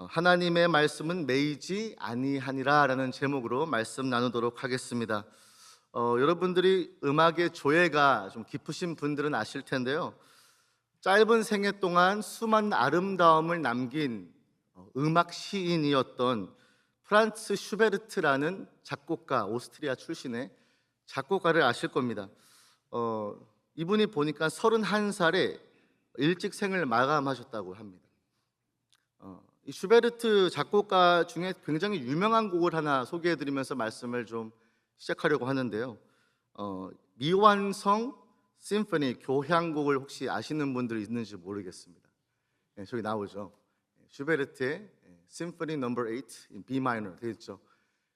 하나님의 말씀은 매이지 아니하니라 라는 제목으로 말씀 나누도록 하겠습니다. 여러분들이 음악의 조예가 좀 깊으신 분들은 아실 텐데요, 짧은 생애 동안 수많은 아름다움을 남긴 음악 시인이었던 프란츠 슈베르트라는 작곡가, 오스트리아 출신의 작곡가를 아실 겁니다. 이분이 보니까 31살에 일찍 생을 마감하셨다고 합니다. 이 슈베르트 작곡가 중에 굉장히 유명한 곡을 하나 소개해드리면서 말씀을 좀 시작하려고 하는데요. 미완성 심포니 교향곡을 혹시 아시는 분들이 있는지 모르겠습니다. 저기 나오죠. 슈베르트의 심포니 넘버 8 in B minor 되어 있죠.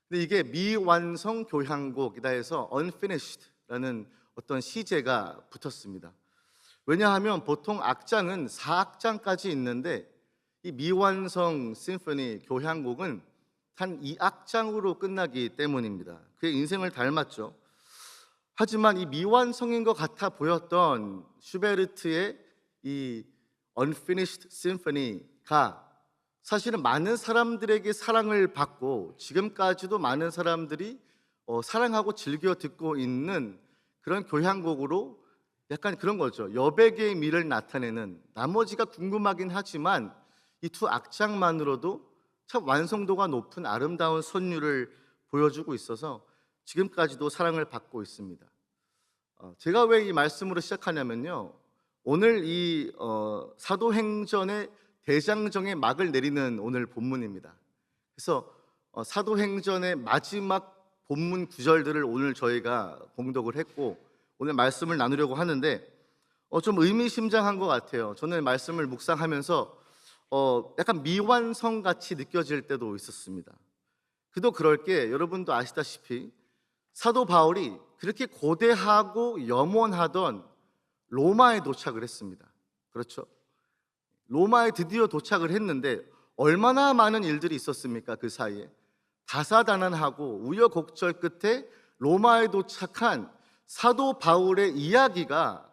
근데 이게 미완성 교향곡이다 해서 unfinished라는 어떤 시제가 붙었습니다. 왜냐하면 보통 악장은 4악장까지 있는데 이 미완성 심포니 교향곡은 한 2악장으로 끝나기 때문입니다. 그의 인생을 닮았죠. 하지만 이 미완성인 것 같아 보였던 슈베르트의 이 Unfinished Symphony가 사실은 많은 사람들에게 사랑을 받고 지금까지도 많은 사람들이 사랑하고 즐겨 듣고 있는 그런 교향곡으로 약간 그런 거죠. 여백의 미를 나타내는, 나머지가 궁금하긴 하지만 이 두 악장만으로도 참 완성도가 높은 아름다운 선율을 보여주고 있어서 지금까지도 사랑을 받고 있습니다. 제가 왜 이 말씀으로 시작하냐면요, 오늘 이 사도행전의 대장정의 막을 내리는 오늘 본문입니다. 그래서 사도행전의 마지막 본문 구절들을 오늘 저희가 봉독을 했고 오늘 말씀을 나누려고 하는데 좀 의미심장한 것 같아요. 저는 말씀을 묵상하면서 약간 미완성같이 느껴질 때도 있었습니다. 그도 그럴 게, 여러분도 아시다시피 사도 바울이 그렇게 고대하고 염원하던 로마에 도착을 했습니다. 그렇죠? 로마에 드디어 도착을 했는데 얼마나 많은 일들이 있었습니까? 그 사이에 다사다난하고 우여곡절 끝에 로마에 도착한 사도 바울의 이야기가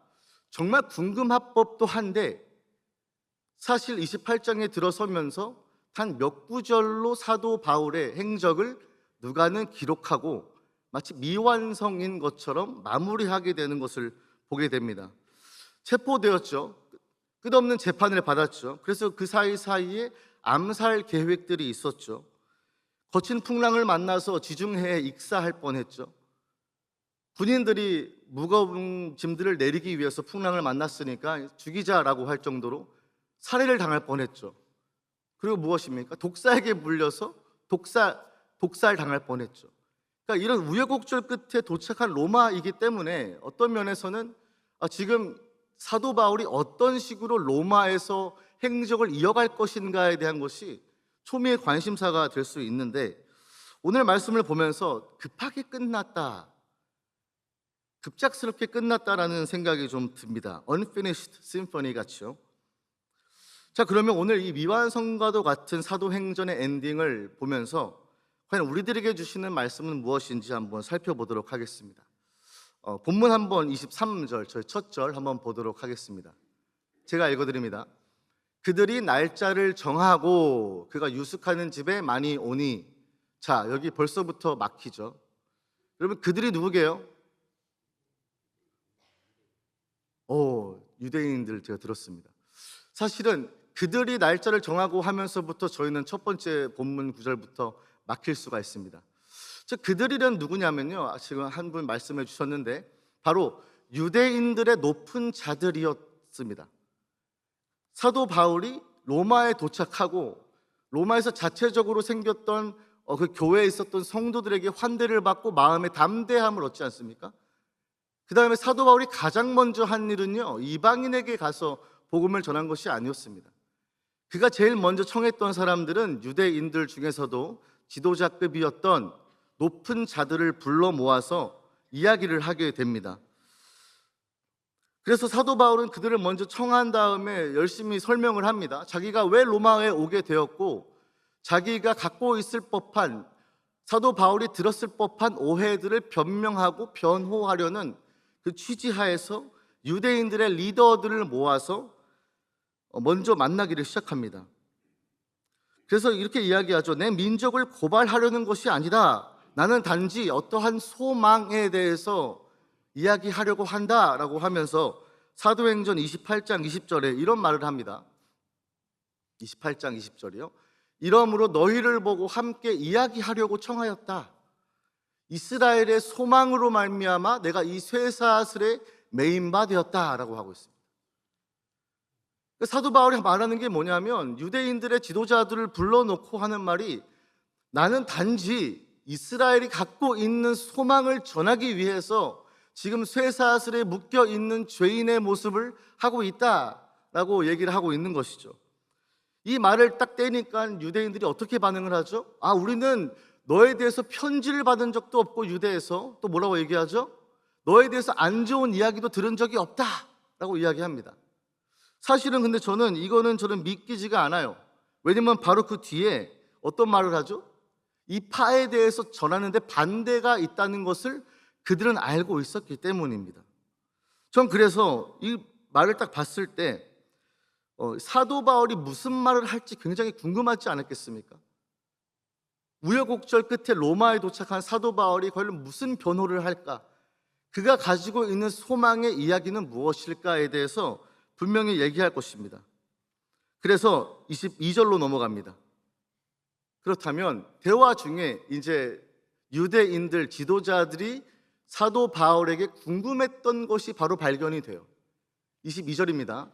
정말 궁금할 법도 한데, 사실 28장에 들어서면서 단 몇 구절로 사도 바울의 행적을 누가는 기록하고 마치 미완성인 것처럼 마무리하게 되는 것을 보게 됩니다. 체포되었죠. 끝없는 재판을 받았죠. 그래서 그 사이사이에 암살 계획들이 있었죠. 거친 풍랑을 만나서 지중해에 익사할 뻔했죠. 군인들이 무거운 짐들을 내리기 위해서 풍랑을 만났으니까 죽이자라고 할 정도로 살해를 당할 뻔했죠. 그리고 무엇입니까? 독사에게 물려서 독살 당할 뻔했죠. 그러니까 이런 우여곡절 끝에 도착한 로마이기 때문에 어떤 면에서는 지금 사도 바울이 어떤 식으로 로마에서 행적을 이어갈 것인가에 대한 것이 초미의 관심사가 될 수 있는데, 오늘 말씀을 보면서 급하게 끝났다, 급작스럽게 끝났다라는 생각이 좀 듭니다. Unfinished Symphony 같이요. 자, 그러면 오늘 이 미완성과도 같은 사도행전의 엔딩을 보면서 과연 우리들에게 주시는 말씀은 무엇인지 한번 살펴보도록 하겠습니다. 본문 한번 23절, 저희 첫 절 한번 보도록 하겠습니다. 제가 읽어드립니다. 그들이 날짜를 정하고 그가 유숙하는 집에 많이 오니. 자, 여기 벌써부터 막히죠. 여러분, 그들이 누구게요? 유대인들 제가 들었습니다. 사실은 그들이 날짜를 정하고 하면서부터 저희는 첫 번째 본문 구절부터 막힐 수가 있습니다. 즉, 그들이란 누구냐면요, 지금 한 분 말씀해 주셨는데 바로 유대인들의 높은 자들이었습니다. 사도 바울이 로마에 도착하고 로마에서 자체적으로 생겼던 그 교회에 있었던 성도들에게 환대를 받고 마음의 담대함을 얻지 않습니까? 그 다음에 사도 바울이 가장 먼저 한 일은요, 이방인에게 가서 복음을 전한 것이 아니었습니다. 그가 제일 먼저 청했던 사람들은 유대인들 중에서도 지도자급이었던 높은 자들을 불러 모아서 이야기를 하게 됩니다. 그래서 사도 바울은 그들을 먼저 청한 다음에 열심히 설명을 합니다. 자기가 왜 로마에 오게 되었고 자기가 갖고 있을 법한, 사도 바울이 들었을 법한 오해들을 변명하고 변호하려는 그 취지하에서 유대인들의 리더들을 모아서 먼저 만나기를 시작합니다. 그래서 이렇게 이야기하죠. 내 민족을 고발하려는 것이 아니다. 나는 단지 어떠한 소망에 대해서 이야기하려고 한다라고 하면서 사도행전 28장 20절에 이런 말을 합니다. 28장 20절이요. 이러므로 너희를 보고 함께 이야기하려고 청하였다. 이스라엘의 소망으로 말미암아 내가 이 쇠사슬에 매인 바 되었다라고 하고 있습니다. 사도 바울이 말하는 게 뭐냐면 유대인들의 지도자들을 불러놓고 하는 말이 나는 단지 이스라엘이 갖고 있는 소망을 전하기 위해서 지금 쇠사슬에 묶여 있는 죄인의 모습을 하고 있다라고 얘기를 하고 있는 것이죠. 이 말을 딱 떼니까 유대인들이 어떻게 반응을 하죠? 우리는 너에 대해서 편지를 받은 적도 없고 유대에서 또 뭐라고 얘기하죠? 너에 대해서 안 좋은 이야기도 들은 적이 없다라고 이야기합니다. 사실은 근데 저는 믿기지가 않아요. 왜냐면 바로 그 뒤에 어떤 말을 하죠? 이 파에 대해서 전하는데 반대가 있다는 것을 그들은 알고 있었기 때문입니다. 전 그래서 이 말을 딱 봤을 때 사도 바울이 무슨 말을 할지 굉장히 궁금하지 않았겠습니까? 우여곡절 끝에 로마에 도착한 사도 바울이 과연 무슨 변호를 할까? 그가 가지고 있는 소망의 이야기는 무엇일까에 대해서 분명히 얘기할 것입니다. 그래서 22절로 넘어갑니다. 그렇다면 대화 중에 이제 유대인들 지도자들이 사도 바울에게 궁금했던 것이 바로 발견이 돼요. 22절입니다.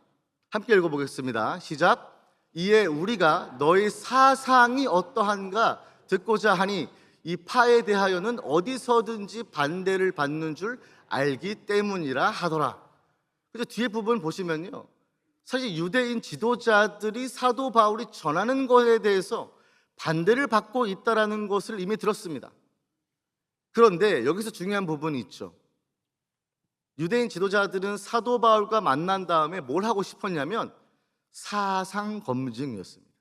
함께 읽어보겠습니다. 시작. 이에 우리가 너희 사상이 어떠한가 듣고자 하니 이 파에 대하여는 어디서든지 반대를 받는 줄 알기 때문이라 하더라. 그래서 뒤에 부분 보시면요, 사실 유대인 지도자들이 사도 바울이 전하는 것에 대해서 반대를 받고 있다는 것을 이미 들었습니다. 그런데 여기서 중요한 부분이 있죠. 유대인 지도자들은 사도 바울과 만난 다음에 뭘 하고 싶었냐면 사상 검증이었습니다.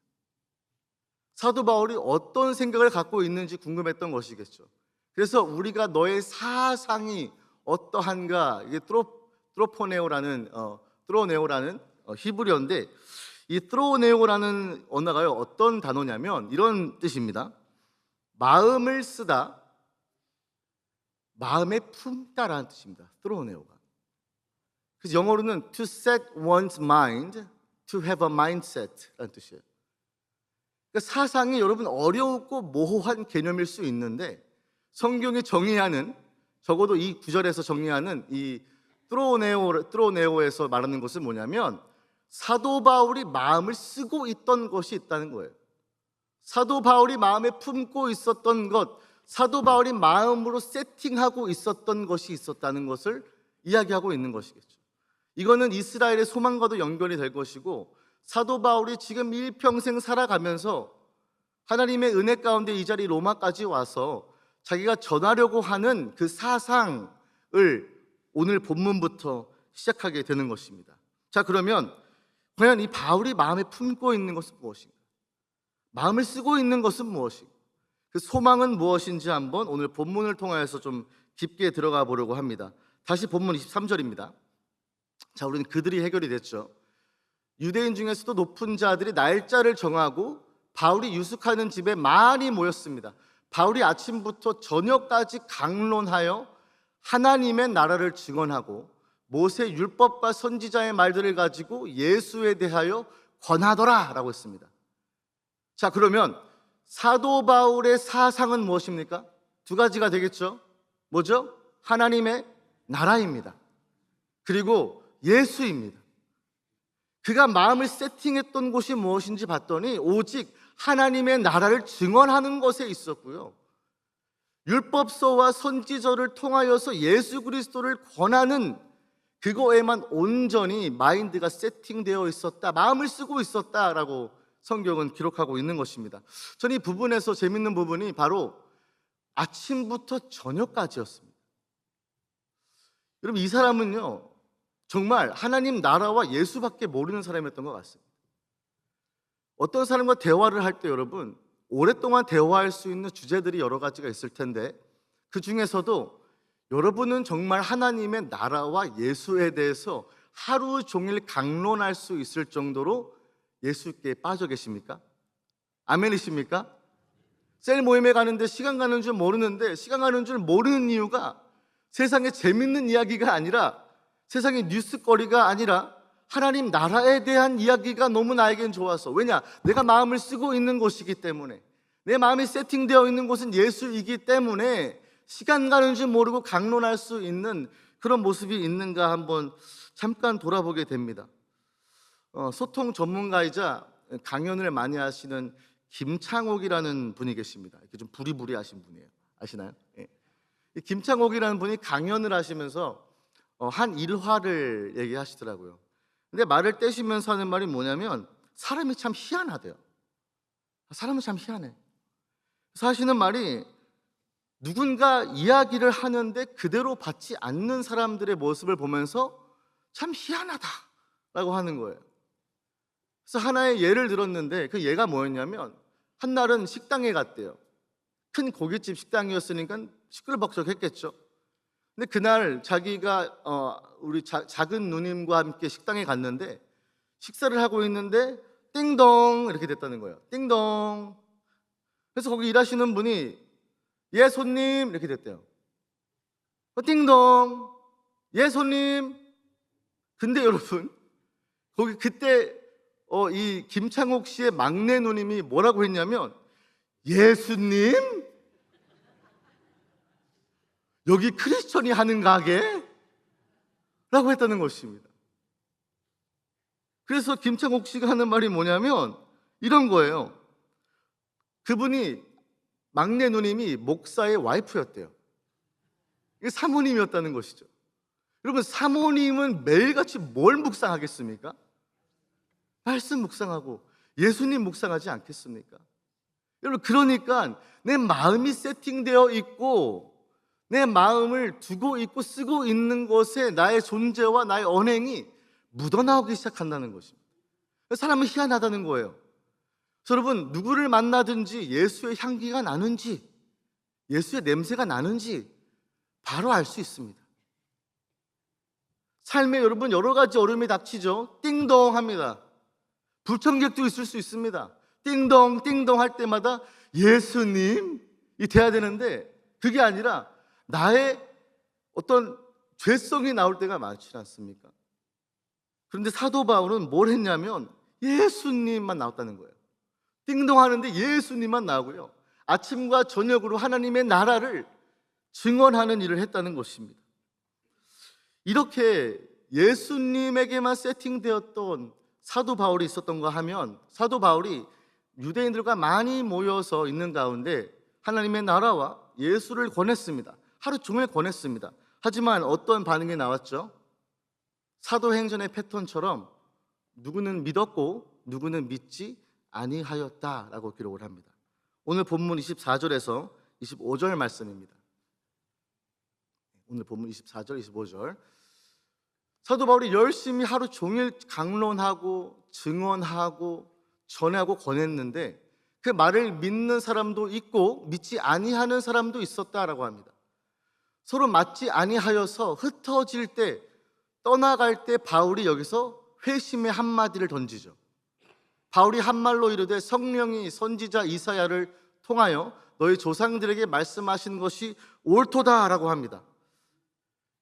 사도 바울이 어떤 생각을 갖고 있는지 궁금했던 것이겠죠. 그래서 우리가 너의 사상이 어떠한가, 이게 트로네오라는 히브리어인데, 이 트로네오라는 언어가요 어떤 단어냐면 이런 뜻입니다. 마음을 쓰다, 마음에 품다라는 뜻입니다. 트로네오가. 그래서 영어로는 to set one's mind, to have a mindset라는 뜻이에요. 그러니까 사상이 여러분 어렵고 모호한 개념일 수 있는데 성경이 정의하는, 적어도 이 구절에서 정의하는 이 트로네오에서 말하는 것은 뭐냐면 사도 바울이 마음을 쓰고 있던 것이 있다는 거예요. 사도 바울이 마음에 품고 있었던 것, 사도 바울이 마음으로 세팅하고 있었던 것이 있었다는 것을 이야기하고 있는 것이겠죠. 이거는 이스라엘의 소망과도 연결이 될 것이고, 사도 바울이 지금 일평생 살아가면서 하나님의 은혜 가운데 이 자리 로마까지 와서 자기가 전하려고 하는 그 사상을 오늘 본문부터 시작하게 되는 것입니다. 자, 그러면 과연 이 바울이 마음에 품고 있는 것은 무엇인가? 마음을 쓰고 있는 것은 무엇인가? 그 소망은 무엇인지 한번 오늘 본문을 통하여서 좀 깊게 들어가 보려고 합니다. 다시 본문 23절입니다. 자, 우리는 그들이 해결이 됐죠. 유대인 중에서도 높은 자들이 날짜를 정하고 바울이 유숙하는 집에 많이 모였습니다. 바울이 아침부터 저녁까지 강론하여 하나님의 나라를 증언하고 모세 율법과 선지자의 말들을 가지고 예수에 대하여 권하더라 라고 했습니다. 자, 그러면 사도 바울의 사상은 무엇입니까? 두 가지가 되겠죠. 뭐죠? 하나님의 나라입니다. 그리고 예수입니다. 그가 마음을 세팅했던 곳이 무엇인지 봤더니 오직 하나님의 나라를 증언하는 것에 있었고요, 율법서와 선지자를 통하여서 예수 그리스도를 권하는 그거에만 온전히 마인드가 세팅되어 있었다, 마음을 쓰고 있었다라고 성경은 기록하고 있는 것입니다. 저는 이 부분에서 재밌는 부분이 바로 아침부터 저녁까지였습니다. 여러분, 이 사람은요 정말 하나님 나라와 예수밖에 모르는 사람이었던 것 같습니다. 어떤 사람과 대화를 할 때 여러분 오랫동안 대화할 수 있는 주제들이 여러 가지가 있을 텐데 그 중에서도 여러분은 정말 하나님의 나라와 예수에 대해서 하루 종일 강론할 수 있을 정도로 예수께 빠져 계십니까? 아멘이십니까? 셀 모임에 가는데 시간 가는 줄 모르는데, 시간 가는 줄 모르는 이유가 세상에 재밌는 이야기가 아니라, 세상의 뉴스거리가 아니라 하나님 나라에 대한 이야기가 너무 나에겐 좋아서. 왜냐? 내가 마음을 쓰고 있는 곳이기 때문에, 내 마음이 세팅되어 있는 곳은 예수이기 때문에 시간 가는 줄 모르고 강론할 수 있는 그런 모습이 있는가 한번 잠깐 돌아보게 됩니다. 소통 전문가이자 강연을 많이 하시는 김창옥이라는 분이 계십니다. 이렇게 좀 부리부리하신 분이에요. 아시나요? 예. 이 김창옥이라는 분이 강연을 하시면서 한 일화를 얘기하시더라고요. 근데 말을 떼시면서 하는 말이 뭐냐면, 사람이 참 희한하대요. 사람은 참 희한해. 그래서 하시는 말이, 누군가 이야기를 하는데 그대로 받지 않는 사람들의 모습을 보면서 참 희한하다라고 하는 거예요. 그래서 하나의 예를 들었는데, 그 예가 뭐였냐면, 한날은 식당에 갔대요. 큰 고깃집 식당이었으니까 시끌벅적했겠죠. 근데 그날 자기가 우리 작은 누님과 함께 식당에 갔는데, 식사를 하고 있는데 띵동 이렇게 됐다는 거예요. 띵동. 그래서 거기 일하시는 분이, 예 손님 이렇게 됐대요. 띵동. 예 손님. 근데 여러분, 거기 그때 이 김창옥 씨의 막내 누님이 뭐라고 했냐면, 예수님? 여기 크리스천이 하는 가게? 라고 했다는 것입니다. 그래서 김창옥 씨가 하는 말이 뭐냐면 이런 거예요. 그분이, 막내 누님이 목사의 와이프였대요. 이게 사모님이었다는 것이죠. 여러분, 사모님은 매일같이 뭘 묵상하겠습니까? 말씀 묵상하고 예수님 묵상하지 않겠습니까? 여러분, 그러니까 내 마음이 세팅되어 있고 내 마음을 두고 있고 쓰고 있는 것에 나의 존재와 나의 언행이 묻어나오기 시작한다는 것입니다. 사람은 희한하다는 거예요. 여러분, 누구를 만나든지 예수의 향기가 나는지, 예수의 냄새가 나는지 바로 알 수 있습니다. 삶에 여러분 여러 가지 어려움이 닥치죠. 띵동 합니다. 불청객도 있을 수 있습니다. 띵동 띵동 할 때마다 예수님이 돼야 되는데, 그게 아니라 나의 어떤 죄성이 나올 때가 많지 않습니까? 그런데 사도 바울은 뭘 했냐면 예수님만 나왔다는 거예요. 띵동 하는데 예수님만 나오고요, 아침과 저녁으로 하나님의 나라를 증언하는 일을 했다는 것입니다. 이렇게 예수님에게만 세팅되었던 사도 바울이 있었던가 하면, 사도 바울이 유대인들과 많이 모여서 있는 가운데 하나님의 나라와 예수를 권했습니다. 하루 종일 권했습니다. 하지만 어떤 반응이 나왔죠? 사도행전의 패턴처럼 누구는 믿었고 누구는 믿지 아니하였다라고 기록을 합니다. 오늘 본문 24절에서 25절 말씀입니다. 오늘 본문 24절, 25절. 사도 바울이 열심히 하루 종일 강론하고 증언하고 전하고 권했는데, 그 말을 믿는 사람도 있고 믿지 아니하는 사람도 있었다라고 합니다. 서로 맞지 아니하여서 흩어질 때, 떠나갈 때 바울이 여기서 회심의 한마디를 던지죠. 바울이 한 말로 이르되, 성령이 선지자 이사야를 통하여 너희 조상들에게 말씀하신 것이 옳도다라고 합니다.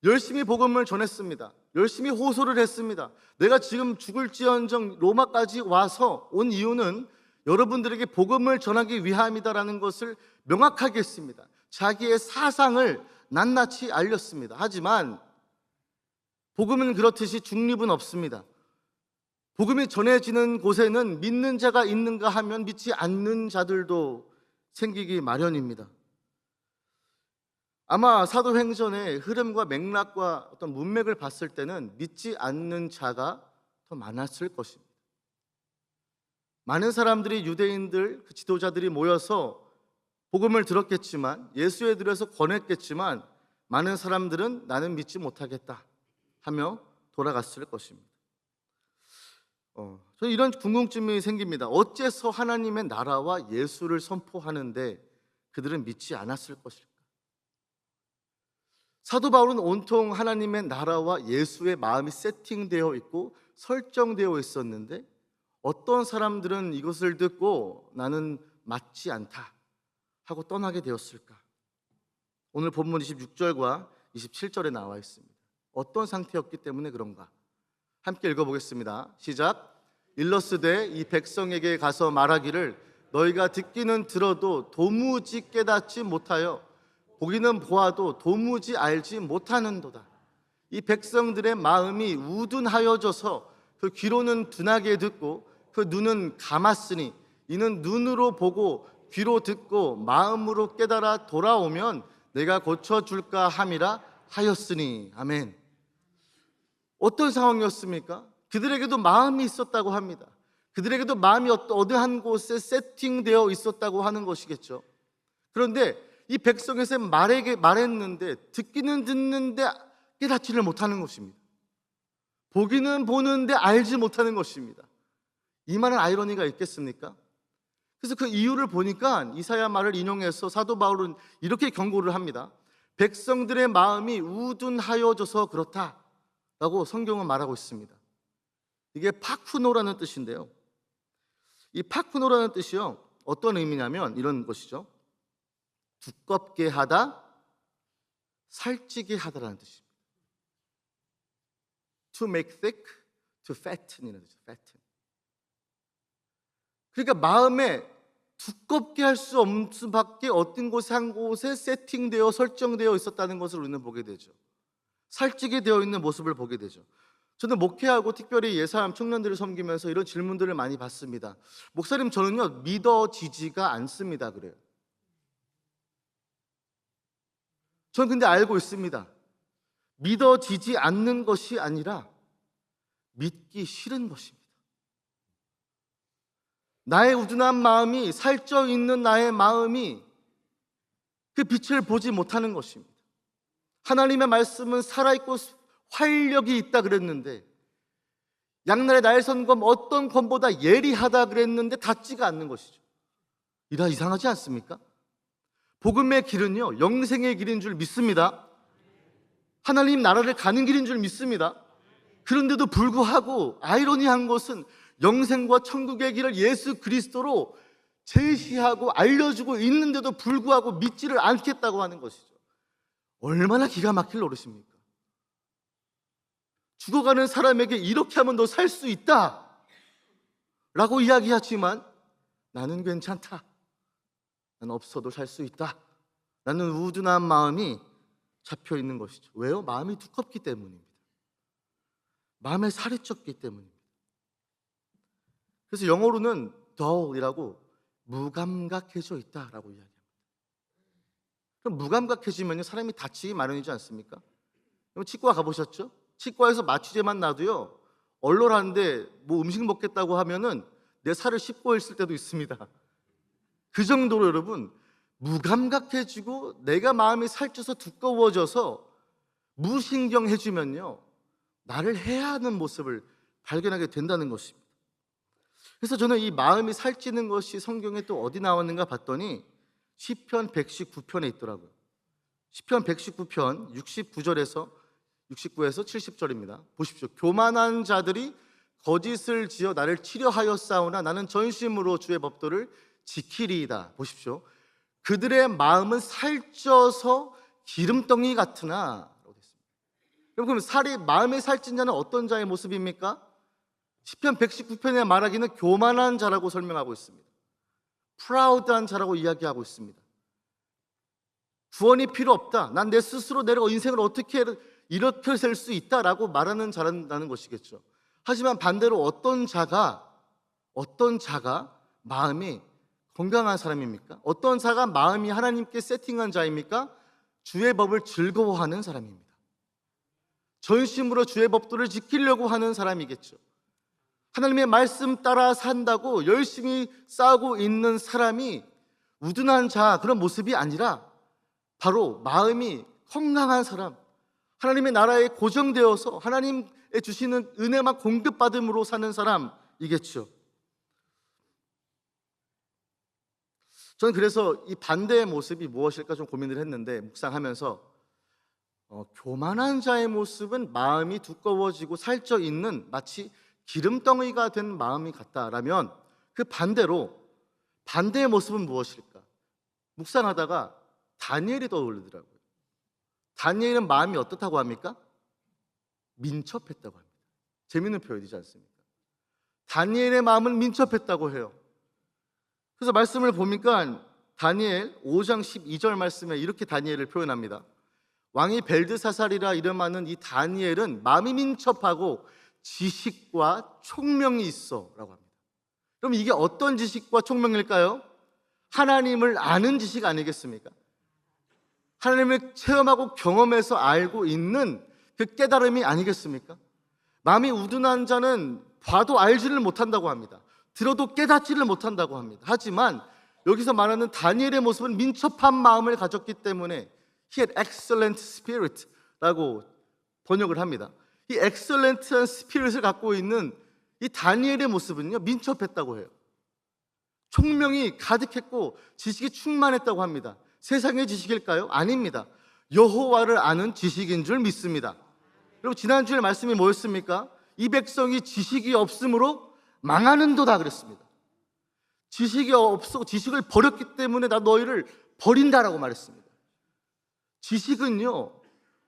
열심히 복음을 전했습니다. 열심히 호소를 했습니다. 내가 지금 죽을지언정 로마까지 와서 온 이유는 여러분들에게 복음을 전하기 위함이다라는 것을 명확하게 했습니다. 자기의 사상을 낱낱이 알렸습니다. 하지만 복음은 그렇듯이 중립은 없습니다. 복음이 전해지는 곳에는 믿는 자가 있는가 하면 믿지 않는 자들도 생기기 마련입니다. 아마 사도행전의 흐름과 맥락과 어떤 문맥을 봤을 때는 믿지 않는 자가 더 많았을 것입니다. 많은 사람들이, 유대인들, 그 지도자들이 모여서 복음을 들었겠지만, 예수에 들어서 권했겠지만, 많은 사람들은 나는 믿지 못하겠다 하며 돌아갔을 것입니다. 저는 이런 궁금증이 생깁니다. 어째서 하나님의 나라와 예수를 선포하는데 그들은 믿지 않았을 것일까? 사도 바울은 온통 하나님의 나라와 예수의 마음이 세팅되어 있고 설정되어 있었는데, 어떤 사람들은 이것을 듣고 나는 맞지 않다 하고 떠나게 되었을까? 오늘 본문 26절과 27절에 나와 있습니다. 어떤 상태였기 때문에 그런가? 함께 읽어보겠습니다. 시작. 일러스되 이 백성에게 가서 말하기를 너희가 듣기는 들어도 도무지 깨닫지 못하여 보기는 보아도 도무지 알지 못하는도다. 이 백성들의 마음이 우둔하여져서 그 귀로는 둔하게 듣고 그 눈은 감았으니 이는 눈으로 보고 귀로 듣고 마음으로 깨달아 돌아오면 내가 고쳐줄까 함이라 하였으니. 아멘. 어떤 상황이었습니까? 그들에게도 마음이 있었다고 합니다. 그들에게도 마음이 어느 한 곳에 세팅되어 있었다고 하는 것이겠죠. 그런데 이 백성에서 말했는데 듣기는 듣는데 깨닫지를 못하는 것입니다. 보기는 보는데 알지 못하는 것입니다. 이 말은 아이러니가 있겠습니까? 그래서 그 이유를 보니까 이사야 말을 인용해서 사도 바울은 이렇게 경고를 합니다. 백성들의 마음이 우둔하여져서 그렇다라고 성경은 말하고 있습니다. 이게 파쿠노라는 뜻인데요. 이 파쿠노라는 뜻이요, 어떤 의미냐면 이런 것이죠. 두껍게 하다, 살찌게 하다라는 뜻입니다. To make thick, to fatten 이라는 뜻이죠. fatten. 그러니까 마음에 두껍게 할 수 없을 수밖에 어떤 곳에 한 곳에 세팅되어 설정되어 있었다는 것을 우리는 보게 되죠. 살찌게 되어 있는 모습을 보게 되죠. 저는 목회하고 특별히 예사람 청년들을 섬기면서 이런 질문들을 많이 받습니다. 목사님, 저는요 믿어지지가 않습니다. 그래요. 저는 근데 알고 있습니다. 믿어지지 않는 것이 아니라 믿기 싫은 것입니다. 나의 우둔한 마음이, 살쪄 있는 나의 마음이 그 빛을 보지 못하는 것입니다. 하나님의 말씀은 살아있고 활력이 있다 그랬는데, 양날의 나의 선검 어떤 검보다 예리하다 그랬는데 닿지가 않는 것이죠. 이상하지 않습니까? 복음의 길은요 영생의 길인 줄 믿습니다. 하나님 나라를 가는 길인 줄 믿습니다. 그런데도 불구하고 아이러니한 것은 영생과 천국의 길을 예수 그리스도로 제시하고 알려주고 있는데도 불구하고 믿지를 않겠다고 하는 것이죠. 얼마나 기가 막힐 노릇입니까? 죽어가는 사람에게 이렇게 하면 너 살 수 있다 라고 이야기하지만 나는 괜찮다, 나는 없어도 살 수 있다, 나는 우둔한 마음이 잡혀 있는 것이죠. 왜요? 마음이 두껍기 때문입니다. 마음에 살이 쪘기 때문입니다. 그래서 영어로는 dull이라고 무감각해져 있다라고 이야기합니다. 그럼 무감각해지면 사람이 다치기 마련이지 않습니까? 치과 가보셨죠? 치과에서 마취제만 놔도요 얼얼한데 뭐 음식 먹겠다고 하면은 내 살을 씹고 있을 때도 있습니다. 그 정도로 여러분 무감각해지고 내가 마음이 살쪄서 두꺼워져서 무신경해지면요 나를 해하는 모습을 발견하게 된다는 것입니다. 그래서 저는 이 마음이 살찌는 것이 성경에 또 어디 나왔는가 봤더니 시편 119편에 있더라고요. 시편 119편 69절에서 70절입니다. 보십시오. 교만한 자들이 거짓을 지어 나를 치려하였사오나 나는 전심으로 주의 법도를 지키리이다. 보십시오. 그들의 마음은 살쪄서 기름덩이 같으나. 그럼 마음에 살찐 자는 어떤 자의 모습입니까? 시편 119편에 말하기는 교만한 자라고 설명하고 있습니다. 프라우드한 자라고 이야기하고 있습니다. 구원이 필요 없다, 난 내 스스로 내 인생을 어떻게 이렇게 살 수 있다라고 말하는 자라는 것이겠죠. 하지만 반대로 어떤 자가 마음이 건강한 사람입니까? 어떤 자가 마음이 하나님께 세팅한 자입니까? 주의 법을 즐거워하는 사람입니다. 전심으로 주의 법도를 지키려고 하는 사람이겠죠. 하나님의 말씀 따라 산다고 열심히 싸우고 있는 사람이 우둔한 자, 그런 모습이 아니라 바로 마음이 건강한 사람, 하나님의 나라에 고정되어서 하나님의 주시는 은혜만 공급받음으로 사는 사람이겠죠. 저는 그래서 이 반대의 모습이 무엇일까 좀 고민을 했는데, 묵상하면서 교만한 자의 모습은 마음이 두꺼워지고 살쪄 있는 마치 기름덩이가 된 마음이 같다라면 그 반대의 모습은 무엇일까? 묵상하다가 다니엘이 떠오르더라고요. 다니엘은 마음이 어떻다고 합니까? 민첩했다고 합니다. 재밌는 표현이지 않습니까? 다니엘의 마음은 민첩했다고 해요. 그래서 말씀을 보니까 다니엘 5장 12절 말씀에 이렇게 다니엘을 표현합니다. 왕이 벨드사살이라 이름하는 이 다니엘은 마음이 민첩하고 지식과 총명이 있어 라고 합니다. 그럼 이게 어떤 지식과 총명일까요? 하나님을 아는 지식 아니겠습니까? 하나님을 체험하고 경험해서 알고 있는 그 깨달음이 아니겠습니까? 마음이 우둔한 자는 봐도 알지를 못한다고 합니다. 들어도 깨닫지를 못한다고 합니다. 하지만 여기서 말하는 다니엘의 모습은 민첩한 마음을 가졌기 때문에 He had excellent spirit라고 번역을 합니다. 이 excellent한 spirit을 갖고 있는 이 다니엘의 모습은요, 민첩했다고 해요. 총명이 가득했고 지식이 충만했다고 합니다. 세상의 지식일까요? 아닙니다. 여호와를 아는 지식인 줄 믿습니다. 여러분, 지난주에 말씀이 뭐였습니까? 이 백성이 지식이 없으므로 망하는도다 그랬습니다. 지식이 없어 지식을 버렸기 때문에 나 너희를 버린다라고 말했습니다. 지식은요,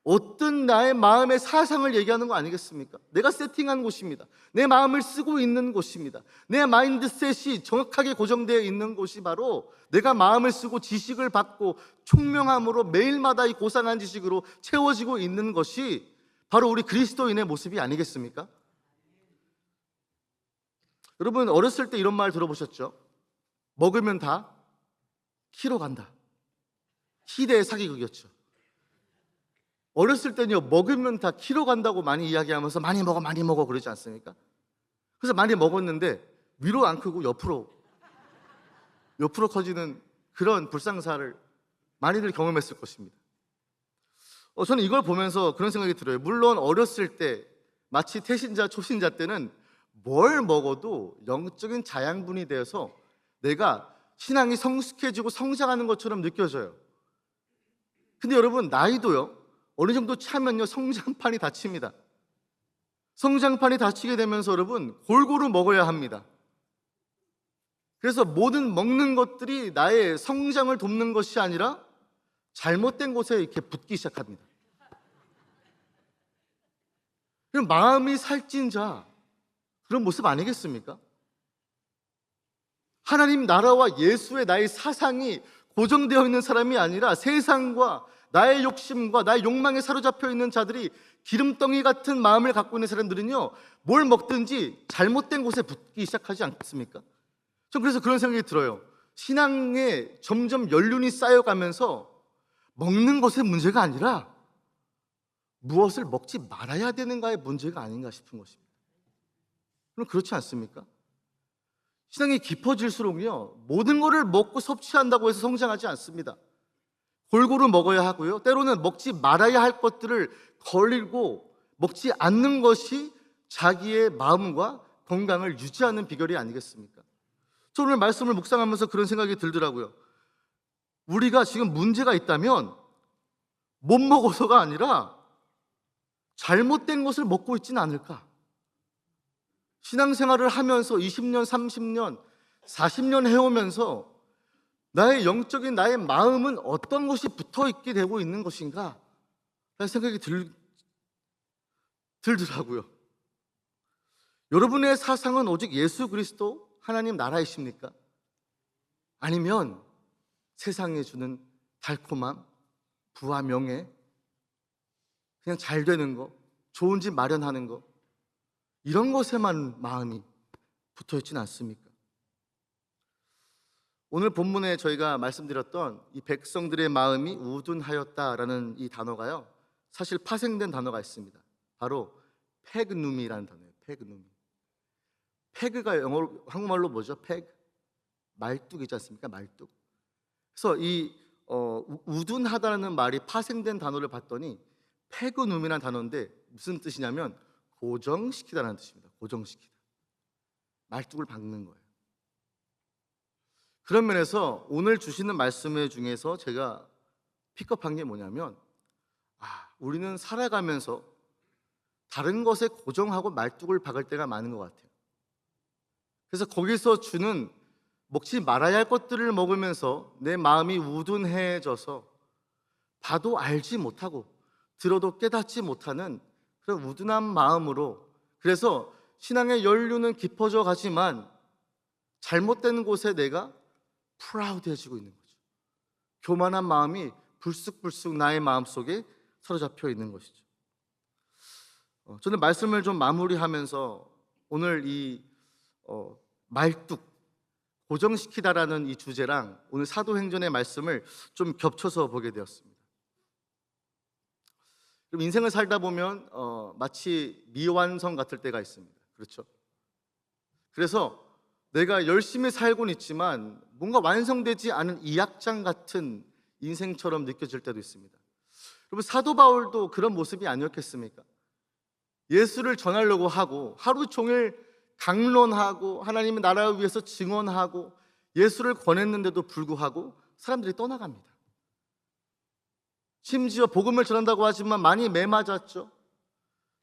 어떤 나의 마음의 사상을 얘기하는 거 아니겠습니까? 내가 세팅한 곳입니다. 내 마음을 쓰고 있는 곳입니다. 내 마인드셋이 정확하게 고정되어 있는 곳이 바로 내가 마음을 쓰고 지식을 받고 총명함으로 매일마다 이 고상한 지식으로 채워지고 있는 것이 바로 우리 그리스도인의 모습이 아니겠습니까? 여러분, 어렸을 때 이런 말 들어보셨죠? 먹으면 다 키로 간다. 희대의 사기극이었죠. 어렸을 때는요, 먹으면 다 키로 간다고 많이 이야기하면서 많이 먹어 그러지 않습니까? 그래서 많이 먹었는데 위로 안 크고 옆으로 커지는 그런 불상사를 많이들 경험했을 것입니다. 저는 이걸 보면서 그런 생각이 들어요. 물론 어렸을 때 마치 태신자, 초신자 때는 뭘 먹어도 영적인 자양분이 되어서 내가 신앙이 성숙해지고 성장하는 것처럼 느껴져요. 근데 여러분, 나이도요, 어느 정도 차면요, 성장판이 닫힙니다. 성장판이 닫히게 되면서 여러분, 골고루 먹어야 합니다. 그래서 모든 먹는 것들이 나의 성장을 돕는 것이 아니라 잘못된 곳에 이렇게 붙기 시작합니다. 그럼 마음이 살찐 자, 그런 모습 아니겠습니까? 하나님 나라와 예수의 나의 사상이 고정되어 있는 사람이 아니라 세상과 나의 욕심과 나의 욕망에 사로잡혀 있는 자들이 기름덩이 같은 마음을 갖고 있는 사람들은요, 뭘 먹든지 잘못된 곳에 붙기 시작하지 않습니까? 전 그래서 그런 생각이 들어요. 신앙에 점점 연륜이 쌓여가면서 먹는 것의 문제가 아니라 무엇을 먹지 말아야 되는가의 문제가 아닌가 싶은 것입니다. 그럼 그렇지 않습니까? 신앙이 깊어질수록요, 모든 것을 먹고 섭취한다고 해서 성장하지 않습니다. 골고루 먹어야 하고요, 때로는 먹지 말아야 할 것들을 걸리고 먹지 않는 것이 자기의 마음과 건강을 유지하는 비결이 아니겠습니까? 저 오늘 말씀을 묵상하면서 그런 생각이 들더라고요. 우리가 지금 문제가 있다면 못 먹어서가 아니라 잘못된 것을 먹고 있지는 않을까? 신앙생활을 하면서 20년, 30년, 40년 해오면서 나의 영적인 나의 마음은 어떤 것이 붙어있게 되고 있는 것인가? 라는 생각이 들더라고요. 여러분의 사상은 오직 예수 그리스도 하나님 나라이십니까? 아니면 세상에 주는 달콤함, 부와 명예, 그냥 잘 되는 거, 좋은 집 마련하는 거, 이런 것에만 마음이 붙어있지는 않습니까? 오늘 본문에 저희가 말씀드렸던 이 백성들의 마음이 우둔하였다라는 이 단어가요, 사실 파생된 단어가 있습니다. 바로 페그눔이라는 단어예요. 페그눔. 페그가 한국말로 뭐죠? 페그? 말뚝이지 않습니까? 말뚝. 그래서 이 우둔하다라는 말이 파생된 단어를 봤더니 페그눔이라는 단어인데 무슨 뜻이냐면 고정시키다라는 뜻입니다. 고정시키다. 말뚝을 박는 거예요. 그런 면에서 오늘 주시는 말씀 중에서 제가 픽업한 게 뭐냐면, 우리는 살아가면서 다른 것에 고정하고 말뚝을 박을 때가 많은 것 같아요. 그래서 거기서 주는 먹지 말아야 할 것들을 먹으면서 내 마음이 우둔해져서 봐도 알지 못하고 들어도 깨닫지 못하는 그런 우둔한 마음으로, 그래서 신앙의 연륜은 깊어져 가지만 잘못된 곳에 내가 프라우드해지고 있는 거죠. 교만한 마음이 불쑥불쑥 나의 마음속에 사로잡혀 있는 것이죠. 저는 말씀을 좀 마무리하면서 오늘 이 말뚝, 고정시키다라는 이 주제랑 오늘 사도행전의 말씀을 좀 겹쳐서 보게 되었습니다. 그럼 인생을 살다 보면 마치 미완성 같을 때가 있습니다. 그렇죠? 그래서 내가 열심히 살고는 있지만 뭔가 완성되지 않은 이악장 같은 인생처럼 느껴질 때도 있습니다. 여러분, 사도 바울도 그런 모습이 아니었겠습니까? 예수를 전하려고 하고 하루 종일 강론하고 하나님의 나라를 위해서 증언하고 예수를 권했는데도 불구하고 사람들이 떠나갑니다. 심지어 복음을 전한다고 하지만 많이 매맞았죠.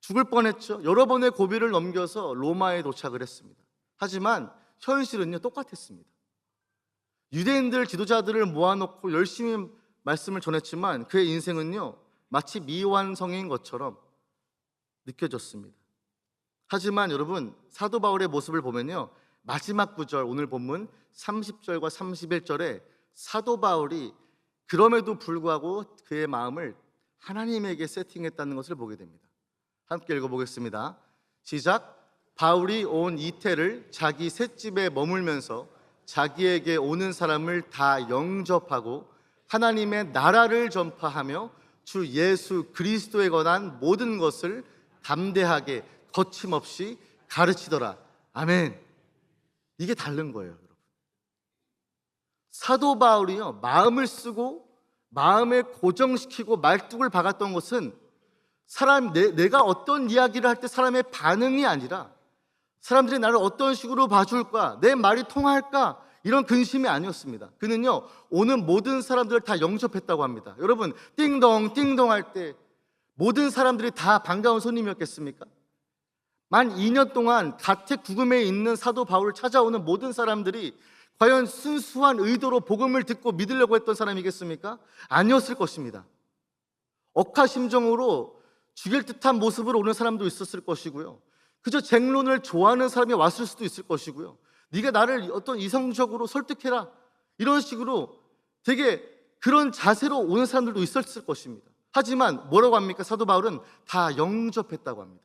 죽을 뻔했죠. 여러 번의 고비를 넘겨서 로마에 도착을 했습니다. 하지만 현실은요, 똑같았습니다. 유대인들 지도자들을 모아놓고 열심히 말씀을 전했지만 그의 인생은요, 마치 미완성인 것처럼 느껴졌습니다. 하지만 여러분, 사도 바울의 모습을 보면요, 마지막 구절, 오늘 본문 30절과 31절에 사도 바울이 그럼에도 불구하고 그의 마음을 하나님에게 세팅했다는 것을 보게 됩니다. 함께 읽어보겠습니다. 시작. 바울이 온 이태를 자기 셋집에 머물면서 자기에게 오는 사람을 다 영접하고 하나님의 나라를 전파하며 주 예수 그리스도에 관한 모든 것을 담대하게 거침없이 가르치더라. 아멘. 이게 다른 거예요, 여러분. 사도 바울이요, 마음을 쓰고 마음에 고정시키고 말뚝을 박았던 것은 내가 어떤 이야기를 할 때 사람의 반응이 아니라 사람들이 나를 어떤 식으로 봐줄까, 내 말이 통할까, 이런 근심이 아니었습니다. 그는요, 오는 모든 사람들을 다 영접했다고 합니다. 여러분, 띵동 띵동 할 때 모든 사람들이 다 반가운 손님이었겠습니까? 만 2년 동안 가택 구금에 있는 사도 바울을 찾아오는 모든 사람들이 과연 순수한 의도로 복음을 듣고 믿으려고 했던 사람이겠습니까? 아니었을 것입니다. 억하심정으로 죽일 듯한 모습으로 오는 사람도 있었을 것이고요, 그저 쟁론을 좋아하는 사람이 왔을 수도 있을 것이고요, 네가 나를 어떤 이성적으로 설득해라, 이런 식으로 되게 그런 자세로 오는 사람들도 있었을 것입니다. 하지만 뭐라고 합니까? 사도 바울은 다 영접했다고 합니다.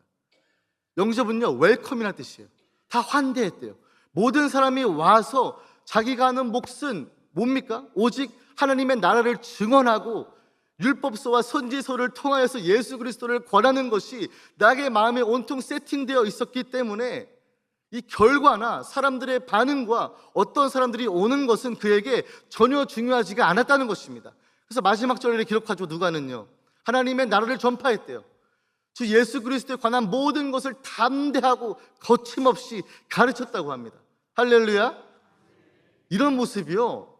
영접은요, 웰컴이라는 뜻이에요. 다 환대했대요. 모든 사람이 와서 자기가 하는 몫은 뭡니까? 오직 하나님의 나라를 증언하고 율법서와 선지서를 통하여서 예수 그리스도를 권하는 것이 나의 마음에 온통 세팅되어 있었기 때문에 이 결과나 사람들의 반응과 어떤 사람들이 오는 것은 그에게 전혀 중요하지가 않았다는 것입니다. 그래서 마지막 절에 기록하죠. 누가는요, 하나님의 나라를 전파했대요. 주 예수 그리스도에 관한 모든 것을 담대하고 거침없이 가르쳤다고 합니다. 할렐루야. 이런 모습이요,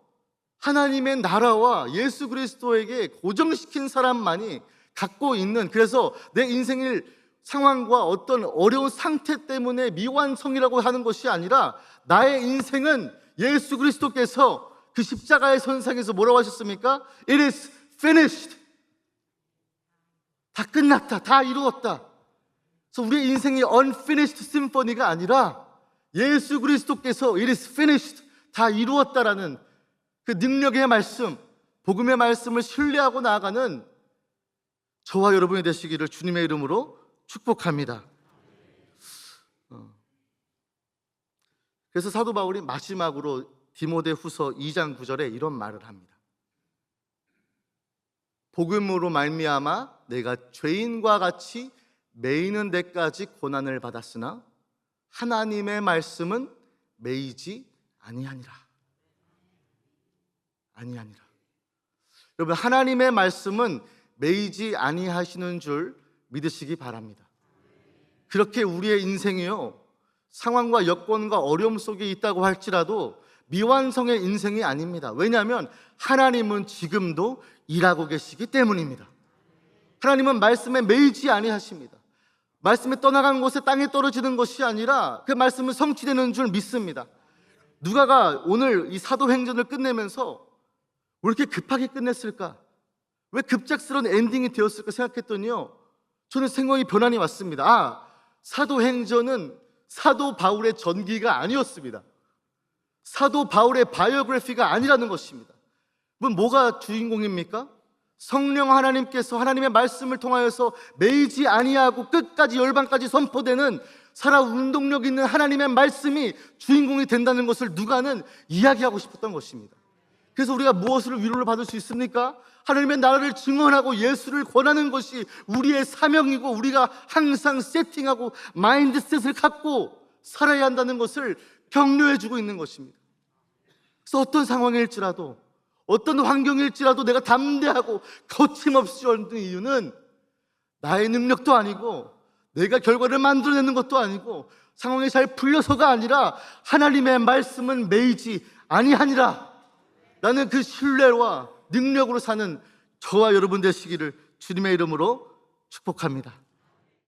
하나님의 나라와 예수 그리스도에게 고정시킨 사람만이 갖고 있는, 그래서 내 인생의 상황과 어떤 어려운 상태 때문에 미완성이라고 하는 것이 아니라 나의 인생은 예수 그리스도께서 그 십자가의 선상에서 뭐라고 하셨습니까? It is finished. 다 끝났다, 다 이루었다. 그래서 우리의 인생이 unfinished symphony가 아니라 예수 그리스도께서 It is finished, 다 이루었다라는 그 능력의 말씀, 복음의 말씀을 신뢰하고 나아가는 저와 여러분이 되시기를 주님의 이름으로 축복합니다. 그래서 사도 바울이 마지막으로 디모데후서 2장 9절에 이런 말을 합니다. 복음으로 말미암아 내가 죄인과 같이 매이는 데까지 고난을 받았으나 하나님의 말씀은 매이지 아니하니라. 여러분, 하나님의 말씀은 매이지 아니하시는 줄 믿으시기 바랍니다. 그렇게 우리의 인생이요, 상황과 여건과 어려움 속에 있다고 할지라도 미완성의 인생이 아닙니다. 왜냐하면 하나님은 지금도 일하고 계시기 때문입니다. 하나님은 말씀에 매이지 아니하십니다. 말씀이 떠나간 곳에 땅에 떨어지는 것이 아니라 그 말씀은 성취되는 줄 믿습니다. 누가가 오늘 이 사도행전을 끝내면서 왜 이렇게 급하게 끝냈을까? 왜 급작스러운 엔딩이 되었을까 생각했더니요, 저는 생각이 변환이 왔습니다. 사도행전은 사도 바울의 전기가 아니었습니다. 사도 바울의 바이오그래피가 아니라는 것입니다. 그럼 뭐가 주인공입니까? 성령 하나님께서 하나님의 말씀을 통하여서 매이지 아니하고 끝까지 열방까지 선포되는 살아 운동력 있는 하나님의 말씀이 주인공이 된다는 것을 누가는 이야기하고 싶었던 것입니다. 그래서 우리가 무엇을 위로를 받을 수 있습니까? 하나님의 나라를 증언하고 예수를 권하는 것이 우리의 사명이고, 우리가 항상 세팅하고 마인드셋을 갖고 살아야 한다는 것을 격려해 주고 있는 것입니다. 그래서 어떤 상황일지라도, 어떤 환경일지라도 내가 담대하고 거침없이 얻는 이유는 나의 능력도 아니고 내가 결과를 만들어내는 것도 아니고 상황이 잘 풀려서가 아니라 하나님의 말씀은 매이지 아니하니라. 나는 그 신뢰와 능력으로 사는 저와 여러분 되시기를 주님의 이름으로 축복합니다.